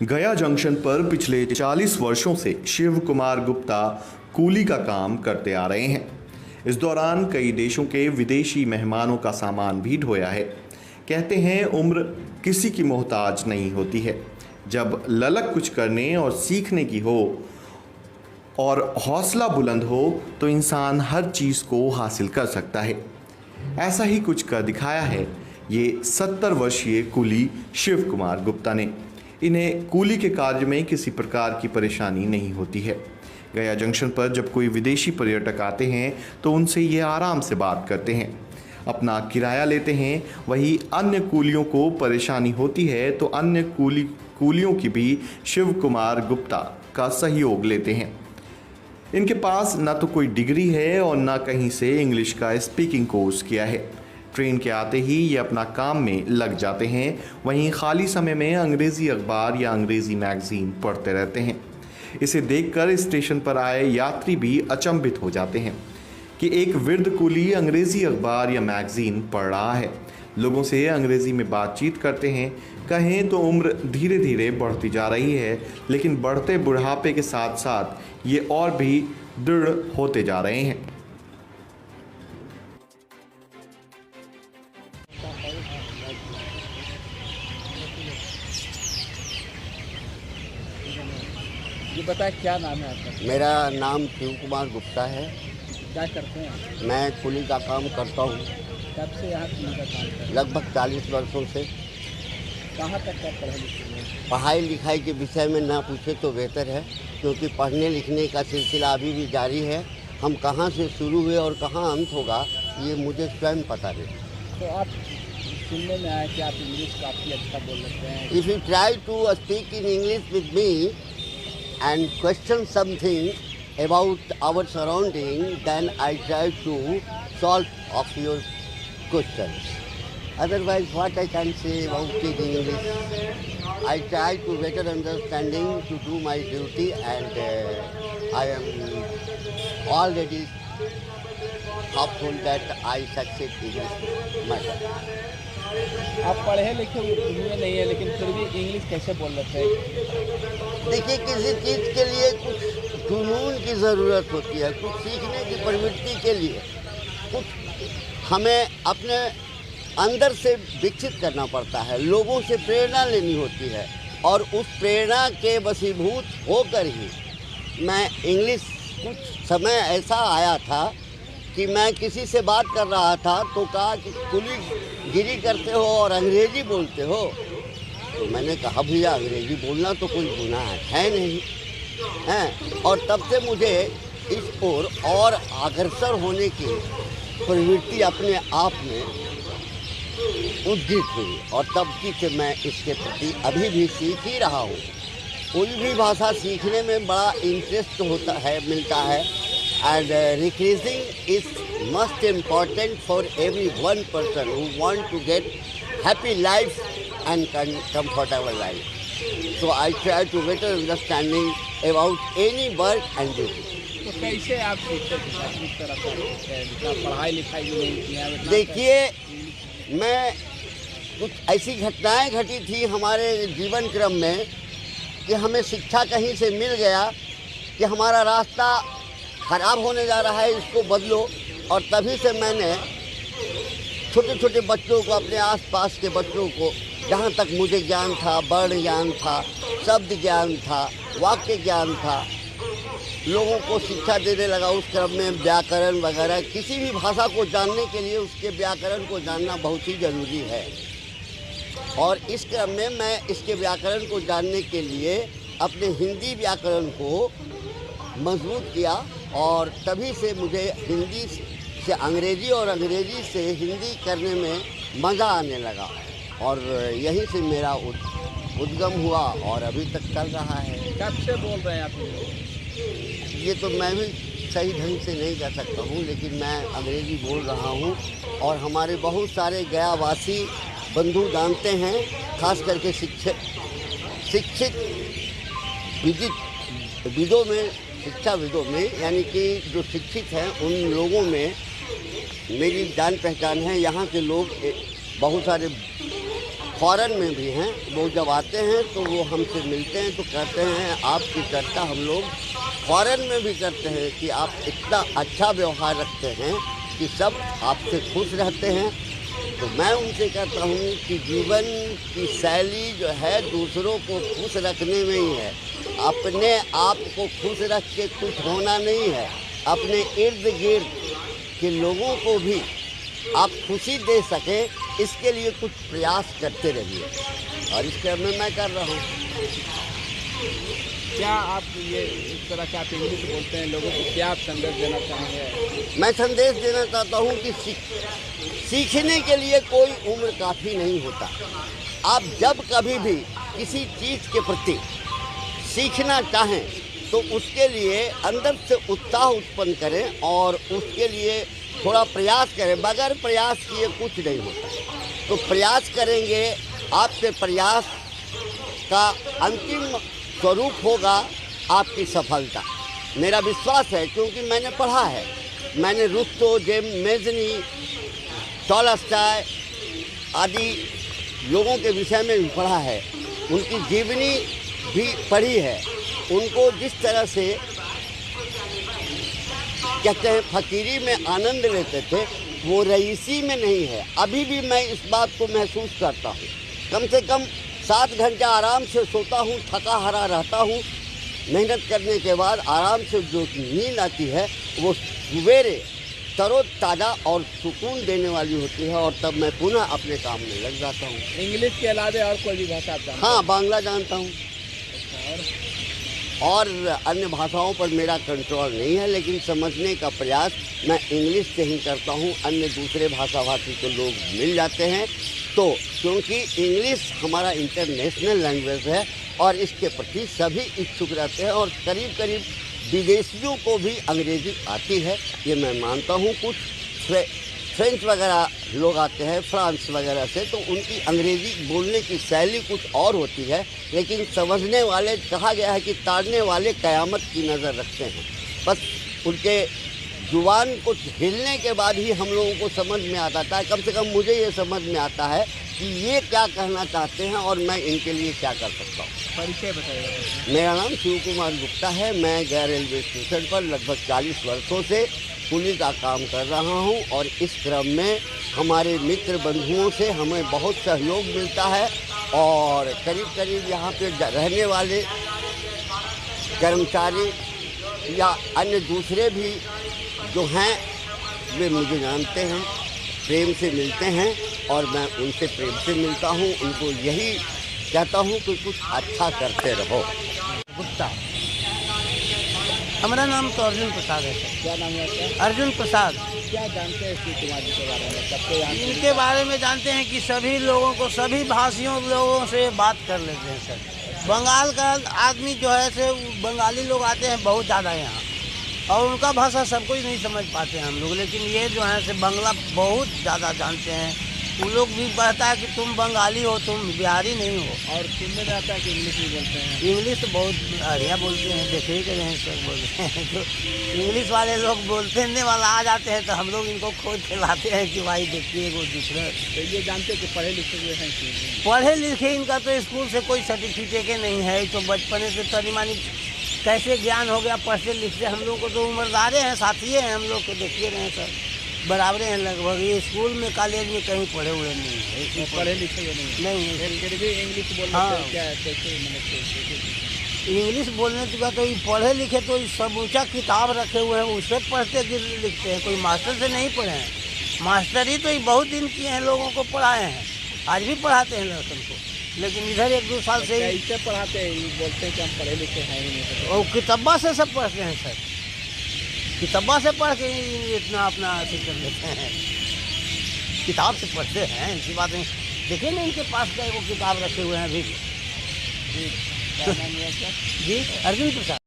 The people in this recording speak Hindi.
गया जंक्शन पर पिछले 40 वर्षों से शिव कुमार गुप्ता कूली का काम करते आ रहे हैं। इस दौरान कई देशों के विदेशी मेहमानों का सामान भी ढोया है। कहते हैं उम्र किसी की मोहताज नहीं होती है। जब ललक कुछ करने और सीखने की हो और हौसला बुलंद हो तो इंसान हर चीज़ को हासिल कर सकता है। ऐसा ही कुछ कर दिखाया है ये 70 वर्षीय कूली शिव कुमार गुप्ता ने। इन्हें कूली के कार्य में किसी प्रकार की परेशानी नहीं होती है। गया जंक्शन पर जब कोई विदेशी पर्यटक आते हैं तो उनसे ये आराम से बात करते हैं, अपना किराया लेते हैं। वहीं अन्य कूलियों को परेशानी होती है तो अन्य कूलियों की भी शिव कुमार गुप्ता का सहयोग लेते हैं। इनके पास न तो कोई डिग्री है और न कहीं से इंग्लिश का स्पीकिंग कोर्स किया है। ट्रेन के आते ही ये अपना काम में लग जाते हैं। वहीं खाली समय में अंग्रेज़ी अखबार या अंग्रेज़ी मैगज़ीन पढ़ते रहते हैं। इसे देखकर स्टेशन पर आए यात्री भी अचंभित हो जाते हैं कि एक वृद्ध कूली अंग्रेज़ी अखबार या मैगज़ीन पढ़ रहा है। लोगों से अंग्रेज़ी में बातचीत करते हैं। कहें तो उम्र धीरे धीरे बढ़ती जा रही है, लेकिन बढ़ते बुढ़ापे के साथ साथ ये और भी दृढ़ होते जा रहे हैं। ये बताए क्या नाम है आपका? मेरा नाम शिव कुमार गुप्ता है। क्या करते हैं? मैं कूली का काम करता हूँ। कब से यहाँ कूली का काम करते हैं? लगभग 40 वर्षों से। कहाँ तक का पढ़े लिखे हैं? पढ़ाई लिखाई के विषय में ना पूछे तो बेहतर है, क्योंकि पढ़ने लिखने का सिलसिला अभी भी जारी है। हम कहाँ से शुरू हुए और कहाँ अंत होगा ये मुझे स्वयं पता नहीं। तो आप सुनने में आया कि आप इंग्लिश काफ़ी अच्छा बोल लेते हैं। If you try to speak in English with me and question something about our surrounding, then I try to solve of your questions. Otherwise, what I can say about it in English, I try to better understanding to do my duty, and I am already hopeful that I succeed in this matter. आप पढ़े लिखे हुए नहीं है, लेकिन फिर भी इंग्लिश कैसे बोल लेते हैं? देखिए, किसी चीज़ के लिए कुछ जुनून की ज़रूरत होती है, कुछ सीखने की प्रवृत्ति के लिए कुछ हमें अपने अंदर से विकसित करना पड़ता है। लोगों से प्रेरणा लेनी होती है और उस प्रेरणा के वशीभूत होकर ही मैं इंग्लिश, कुछ समय ऐसा आया था कि मैं किसी से बात कर रहा था तो कहा कि कूलीगिरी करते हो और अंग्रेज़ी बोलते हो। तो मैंने कहा भैया, अंग्रेज़ी बोलना तो कोई गुनाह है नहीं है। और तब से मुझे इस ओर और अग्रसर होने की प्रवृत्ति अपने आप में उद्दीत हुई और तब की से मैं इसके प्रति अभी भी सीख ही रहा हूँ। कोई भी भाषा सीखने में बड़ा इंटरेस्ट होता है, मिलता है। And increasing is most important for every one person who want to get happy life and comfortable life. So I try to better understanding about any work and duty. तो कैसे आप सीखते हैं? किस तरह का पढ़ाई लिखाई भी नहीं किया? देखिए, मैं कुछ ऐसी घटनाएं घटी थी हमारे जीवन क्रम में कि हमें शिक्षा कहीं से मिल गया कि हमारा रास्ता खराब होने जा रहा है, इसको बदलो। और तभी से मैंने छोटे छोटे बच्चों को, अपने आसपास के बच्चों को, जहाँ तक मुझे ज्ञान था, वर्ण ज्ञान था, शब्द ज्ञान था, वाक्य ज्ञान था, लोगों को शिक्षा देने लगा। उस क्रम में व्याकरण वगैरह, किसी भी भाषा को जानने के लिए उसके व्याकरण को जानना बहुत ही ज़रूरी है। और इस क्रम में मैं इसके व्याकरण को जानने के लिए अपने हिंदी व्याकरण को मजबूत किया और तभी से मुझे हिंदी से अंग्रेज़ी और अंग्रेज़ी से हिंदी करने में मज़ा आने लगा और यहीं से मेरा उद्गम हुआ और अभी तक चल रहा है। कब से बोल रहे हैं आप? ये तो मैं भी सही ढंग से नहीं कह सकता हूँ, लेकिन मैं अंग्रेज़ी बोल रहा हूँ और हमारे बहुत सारे गयावासी बंधु जानते हैं, खास करके शिक्षित विदों में, शिक्षा विदों में, यानी कि जो शिक्षित हैं उन लोगों में मेरी जान पहचान है। यहाँ के लोग बहुत सारे फॉरेन में भी हैं, वो जब आते हैं तो वो हमसे मिलते हैं तो कहते हैं आपकी चर्चा हम लोग फॉरेन में भी करते हैं कि आप इतना अच्छा व्यवहार रखते हैं कि सब आपसे खुश रहते हैं। तो मैं उनसे कहता हूँ कि जीवन की शैली जो है दूसरों को खुश रखने में ही है, अपने आप को खुश रख के कुछ होना नहीं है। अपने इर्द गिर्द के लोगों को भी आप खुशी दे सकें, इसके लिए कुछ प्रयास करते रहिए और इस क्रम में मैं कर रहा हूँ। क्या आप ये इस तरह के आप इंग्लिश बोलते हैं, लोगों को क्या आप संदेश देना चाहेंगे? मैं संदेश देना चाहता हूँ कि सीखने के लिए कोई उम्र काफ़ी नहीं होता। आप जब कभी भी किसी चीज़ के प्रति सीखना चाहें तो उसके लिए अंदर से उत्साह उत्पन्न करें और उसके लिए थोड़ा प्रयास करें। बगैर प्रयास किए कुछ नहीं होता, तो प्रयास करेंगे, आपके प्रयास का अंतिम स्वरूप होगा आपकी सफलता। मेरा विश्वास है, क्योंकि मैंने पढ़ा है, मैंने रुस्तों, जेमेज़नी, टॉलस्टॉय आदि लोगों के विषय में भी पढ़ा है, उनकी जीवनी भी पढ़ी है। उनको जिस तरह से कहते हैं फकीरी में आनंद लेते थे, वो रईसी में नहीं है। अभी भी मैं इस बात को महसूस करता हूँ। कम से कम 7 घंटे आराम से सोता हूँ, थका हारा रहता हूँ। मेहनत करने के बाद आराम से जो नींद आती है वो सवेरे तरोताज़ा और सुकून देने वाली होती है और तब मैं पुनः अपने काम में लग जाता हूँ। इंग्लिश के अलावा और कोई भी भाषा आप जानते हैं? हाँ, बांग्ला जानता हूँ और अन्य भाषाओं पर मेरा कंट्रोल नहीं है, लेकिन समझने का प्रयास मैं इंग्लिश से ही करता हूँ। अन्य दूसरे भाषाभाषी के लोग मिल जाते हैं तो, क्योंकि इंग्लिश हमारा इंटरनेशनल लैंग्वेज है और इसके प्रति सभी इच्छुक रहते हैं और करीब करीब विदेशियों को भी अंग्रेज़ी आती है, ये मैं मानता हूँ। कुछ फ्रेंच वगैरह लोग आते हैं फ्रांस वगैरह से, तो उनकी अंग्रेज़ी बोलने की शैली कुछ और होती है, लेकिन समझने वाले, कहा गया है कि ताड़ने वाले क़यामत की नज़र रखते हैं। बस उनके जुबान को हिलने के बाद ही हम लोगों को समझ में आता है। कम से कम मुझे ये समझ में आता है कि ये क्या कहना चाहते हैं और मैं इनके लिए क्या कर सकता हूँ। परिचय बताइएगा। मेरा नाम शिव कुमार गुप्ता है। मैं गया रेलवे स्टेशन पर लगभग 40 वर्षों से कुली का काम कर रहा हूँ और इस क्रम में हमारे मित्र बंधुओं से हमें बहुत सहयोग मिलता है और करीब करीब यहाँ पे रहने वाले कर्मचारी या अन्य दूसरे भी जो हैं वे मुझे जानते हैं, प्रेम से मिलते हैं और मैं उनसे प्रेम से मिलता हूँ। उनको यही कहता हूँ कि कुछ अच्छा करते रहो। गुप्ता, हमारा नाम तो अर्जुन प्रसाद है सर। क्या नाम है आपका? अर्जुन प्रसाद। क्या जानते हैं शिव कुमार जी के बारे में? सबको जानते हैं? इनके बारे में जानते हैं कि सभी लोगों को, सभी भाषियों लोगों से बात कर लेते हैं सर। बंगाल का आदमी जो है से बंगाली लोग आते हैं बहुत ज़्यादा यहाँ और उनका भाषा सब कुछ नहीं समझ पाते हैं हम लोग, लेकिन ये जो है से बंगला बहुत ज़्यादा जानते हैं। वो लोग भी कहता है कि तुम बंगाली हो, तुम बिहारी नहीं हो। और सुनने में आता है कि इंग्लिश भी बोलते हैं? इंग्लिश तो बहुत बढ़िया बोलते हैं, देखे ही रहे हैं सर बोलते हैं। तो इंग्लिश वाले लोग बोलने वाला आ जाते हैं तो हम लोग इनको खोज खिलाते हैं कि भाई देखिए वो दूसरा। तो ये जानते हैं कि पढ़े लिखे हुए हैं कि? पढ़े लिखे इनका तो स्कूल से कोई सर्टिफिकेट नहीं है, तो बचपन से तनी मानी कैसे ज्ञान हो गया पढ़ते लिखते। हम लोग को तो उम्रदारे हैं, साथी हैं हम लोग को, देखिए रहे हैं सर, बराबर हैं लगभग। ये स्कूल में कॉलेज में कहीं पढ़े हुए नहीं है, इसमें पढ़े लिखे हुए नहीं है। फिर भी इंग्लिश बोलते हैं? क्या कैसे इंग्लिश बोलने के बाद तो ये पढ़े लिखे तो समूचा किताब रखे हुए हैं, उससे पढ़ते लिखते हैं। कोई मास्टर से नहीं पढ़े हैं, मास्टरी तो ये बहुत दिन किए हैं, लोगों को पढ़ाए हैं, आज भी पढ़ाते हैं लड़कन को, लेकिन इधर 1-2 साल से कैसे पढ़ाते हैं? बोलते हैं कि हम पढ़े लिखे हैं ही नहीं। और किताबा से सब पढ़ते हैं सर, किताबा से पढ़ के ही इतना अपना अथी कर लेते हैं। किताब से पढ़ते हैं, ऐसी बात नहीं। देखिए ना इनके पास क्या वो किताब रखे हुए हैं अभी। क्या नाम है आपका? जी, अर्जुन प्रसाद।